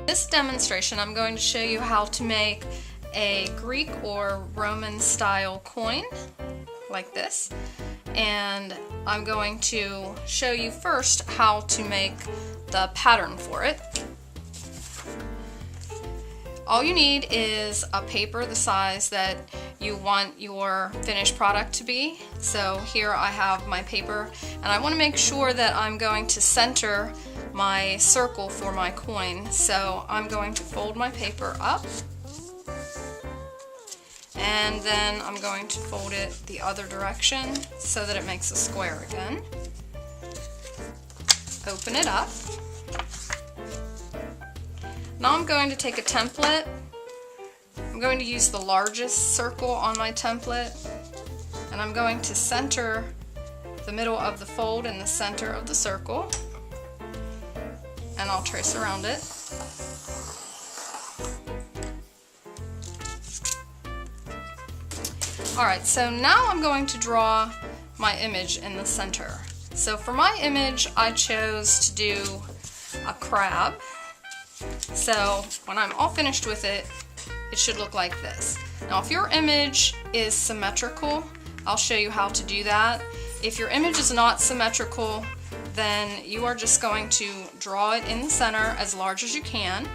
this demonstration, I'm going to show you how to make a Greek or Roman style coin like this, and I'm going to show you first how to make the pattern for it. All you need is a paper the size that you want your finished product to be. So here I have my paper, and I want to make sure that I'm going to center my circle for my coin. So I'm going to fold my paper up, and then I'm going to fold it the other direction so that it makes a square again. Open it up. Now I'm going to take a template. I'm going to use the largest circle on my template, and I'm going to center the middle of the fold in the center of the circle, and I'll trace around it. Alright, so now I'm going to draw my image in the center. So for my image, I chose to do a crab. So when I'm all finished with it, it should look like this. Now if your image is symmetrical, I'll show you how to do that. If your image is not symmetrical, then you are just going to draw it in the center as large as you can.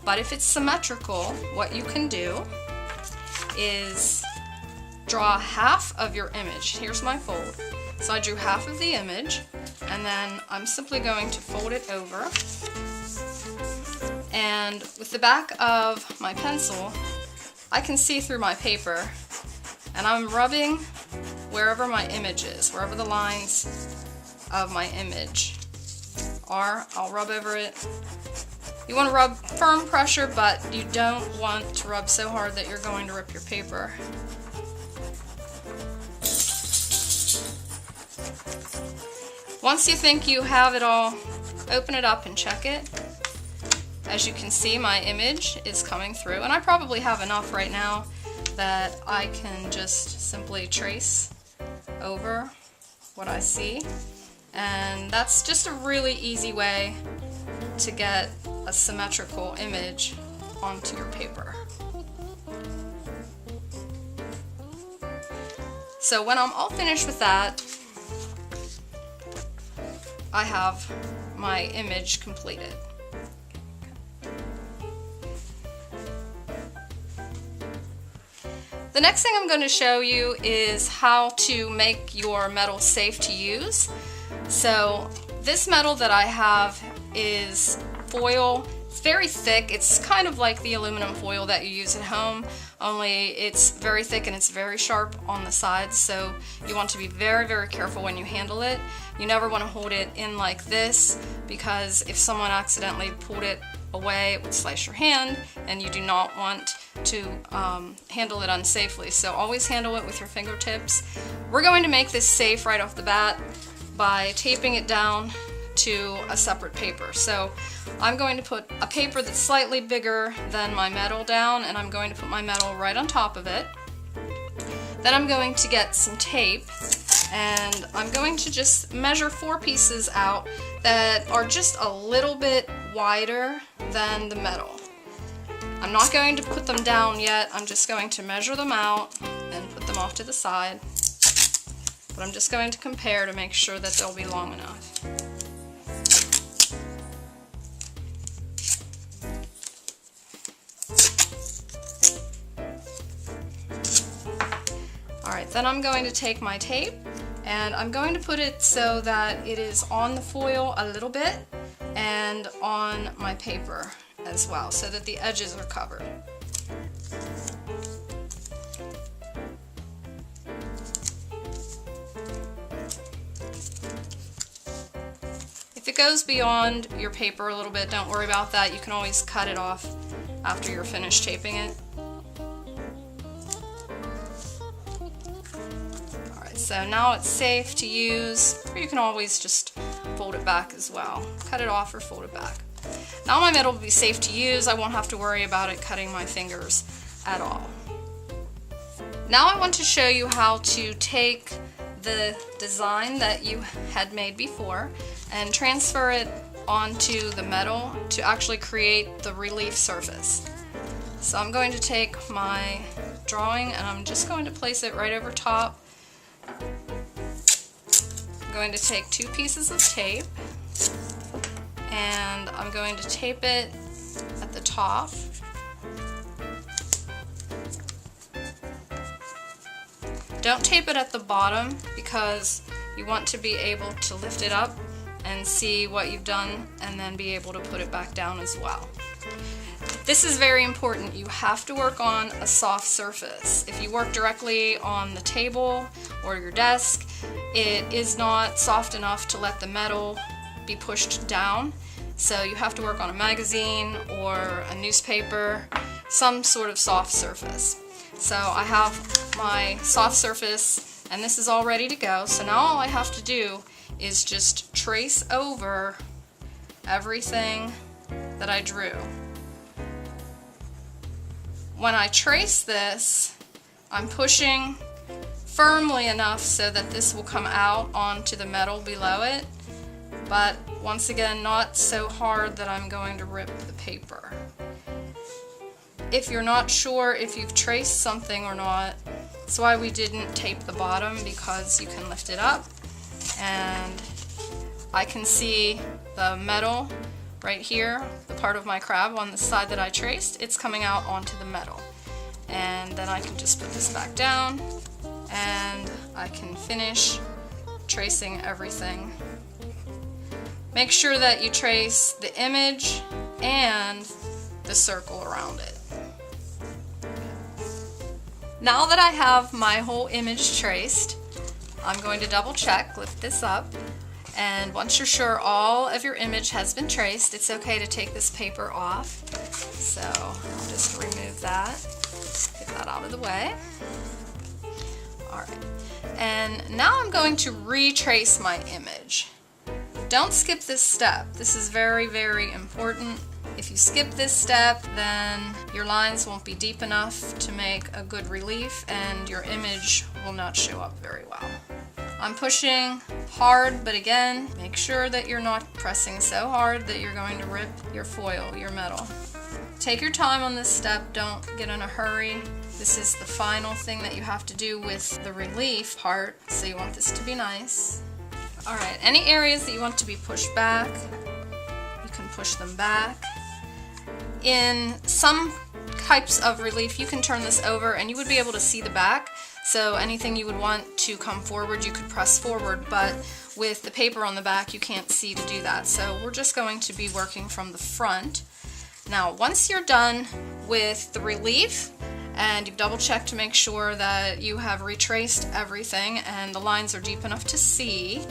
But if it's symmetrical, what you can do is draw half of your image. Here's my fold. So I drew half of the image, and then I'm simply going to fold it over. And with the back of my pencil, I can see through my paper, and I'm rubbing wherever my image is, wherever the lines of my image are. I'll rub over it. You want to rub firm pressure, but you don't want to rub so hard that you're going to rip your paper. Once you think you have it all, open it up and check it. As you can see, my image is coming through, and I probably have enough right now that I can just simply trace over what I see. And that's just a really easy way to get a symmetrical image onto your paper. So when I'm all finished with that, I have my image completed. The next thing I'm going to show you is how to make your metal safe to use. So this metal that I have is foil. It's very thick. It's kind of like the aluminum foil that you use at home, only it's very thick and it's very sharp on the sides, so you want to be very, very careful when you handle it. You never want to hold it in like this, because if someone accidentally pulled it away, it would slice your hand, and you do not want to handle it unsafely. So always handle it with your fingertips. We're going to make this safe right off the bat by taping it down to a separate paper. So I'm going to put a paper that's slightly bigger than my metal down, and I'm going to put my metal right on top of it. Then I'm going to get some tape, and I'm going to just measure 4 pieces out that are just a little bit wider than the metal. I'm not going to put them down yet. I'm just going to measure them out and put them off to the side. But I'm just going to compare to make sure that they'll be long enough. Alright, then I'm going to take my tape, and I'm going to put it so that it is on the foil a little bit and on my paper as well, so that the edges are covered. If it goes beyond your paper a little bit, don't worry about that. You can always cut it off after you're finished taping it. Alright, so now it's safe to use, or you can always just fold it back as well. Cut it off or fold it back. Now my metal will be safe to use. I won't have to worry about it cutting my fingers at all. Now I want to show you how to take the design that you had made before and transfer it onto the metal to actually create the relief surface. So I'm going to take my drawing and I'm just going to place it right over top. I'm going to take 2 pieces of tape and I'm going to tape it at the top. Don't tape it at the bottom because you want to be able to lift it up and see what you've done and then be able to put it back down as well. This is very important. You have to work on a soft surface. If you work directly on the table or your desk, it is not soft enough to let the metal be pushed down. So you have to work on a magazine or a newspaper, some sort of soft surface. So I have my soft surface and this is all ready to go. So now all I have to do is just trace over everything that I drew. When I trace this, I'm pushing firmly enough so that this will come out onto the metal below it, but once again, not so hard that I'm going to rip the paper. If you're not sure if you've traced something or not, that's why we didn't tape the bottom, because you can lift it up and I can see the metal right here, the part of my crab on the side that I traced. It's coming out onto the metal. And then I can just put this back down and I can finish tracing everything. Make sure that you trace the image and the circle around it. Now that I have my whole image traced, I'm going to double check, lift this up, and once you're sure all of your image has been traced, it's okay to take this paper off. So I'll just remove that, get that out of the way. Alright, and now I'm going to retrace my image. Don't skip this step. This is very, very important. If you skip this step, then your lines won't be deep enough to make a good relief and your image will not show up very well. I'm pushing hard, but again, make sure that you're not pressing so hard that you're going to rip your foil, your metal. Take your time on this step, don't get in a hurry. This is the final thing that you have to do with the relief part, so you want this to be nice. Alright, any areas that you want to be pushed back, you can push them back. In some types of relief, you can turn this over and you would be able to see the back. So anything you would want to come forward, you could press forward, but with the paper on the back, you can't see to do that. So we're just going to be working from the front. Now, once you're done with the relief, and you've double checked to make sure that you have retraced everything and the lines are deep enough to see,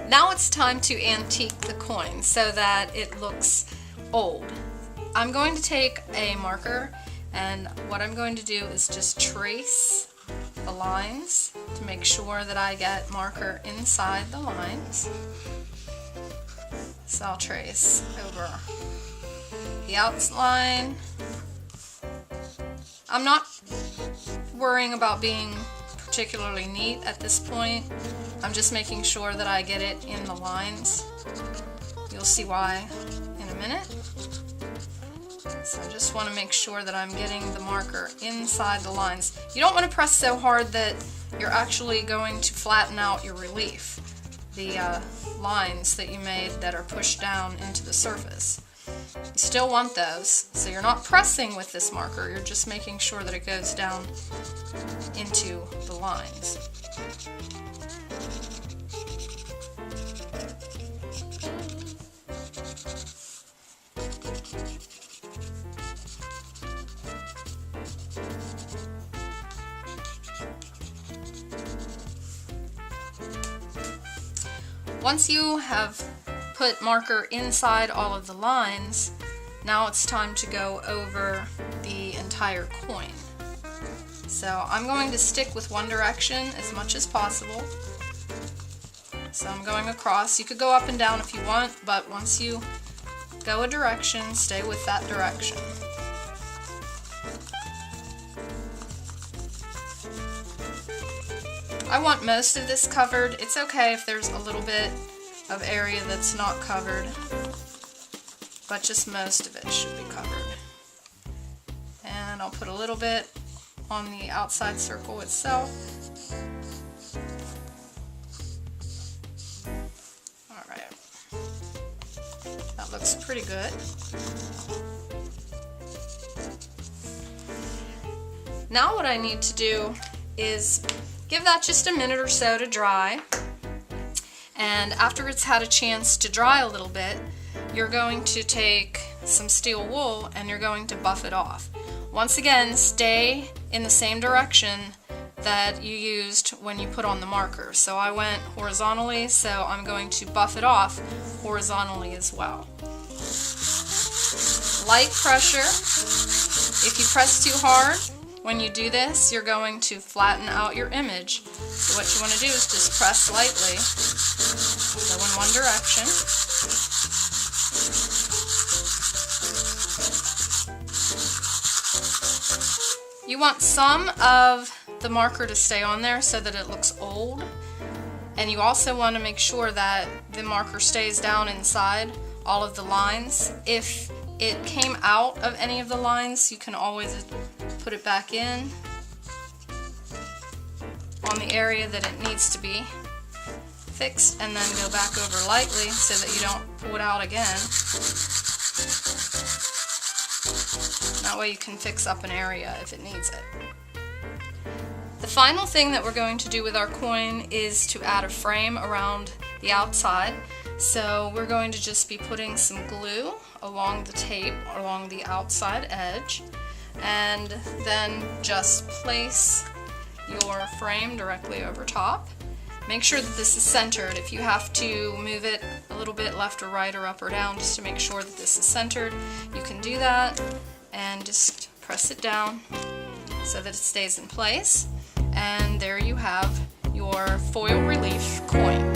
now it's time to antique the coin so that it looks old. I'm going to take a marker and what I'm going to do is just trace the lines to make sure that I get marker inside the lines. So I'll trace over the outline. I'm not worrying about being particularly neat at this point. I'm just making sure that I get it in the lines. You'll see why in a minute. So I just want to make sure that I'm getting the marker inside the lines. You don't want to press so hard that you're actually going to flatten out your relief, the lines that you made that are pushed down into the surface. You still want those, so you're not pressing with this marker, you're just making sure that it goes down into the lines. Once you have put marker inside all of the lines, now it's time to go over the entire coin. So I'm going to stick with one direction as much as possible. So I'm going across. You could go up and down if you want, but once you go a direction, stay with that direction. I want most of this covered. It's okay if there's a little bit of area that's not covered. but just most of it should be covered. And I'll put a little bit on the outside circle itself. Alright, that looks pretty good. Now what I need to do is give that just a minute or so to dry, and after it's had a chance to dry a little bit, you're going to take some steel wool and you're going to buff it off. Once again, stay in the same direction that you used when you put on the marker. So I went horizontally, so I'm going to buff it off horizontally as well. Light pressure. If you press too hard, when you do this, you're going to flatten out your image. So what you want to do is just press lightly, go in one direction. You want some of the marker to stay on there so that it looks old, and you also want to make sure that the marker stays down inside all of the lines. If it came out of any of the lines, you can always put it back in on the area that it needs to be fixed, and then go back over lightly so that you don't pull it out again. That way you can fix up an area if it needs it. The final thing that we're going to do with our coin is to add a frame around the outside. So we're going to just be putting some glue along the tape, along the outside edge, and then just place your frame directly over top. Make sure that this is centered. If you have to move it a little bit left or right or up or down just to make sure that this is centered, you can do that, and just press it down so that it stays in place. And there you have your foil relief coin.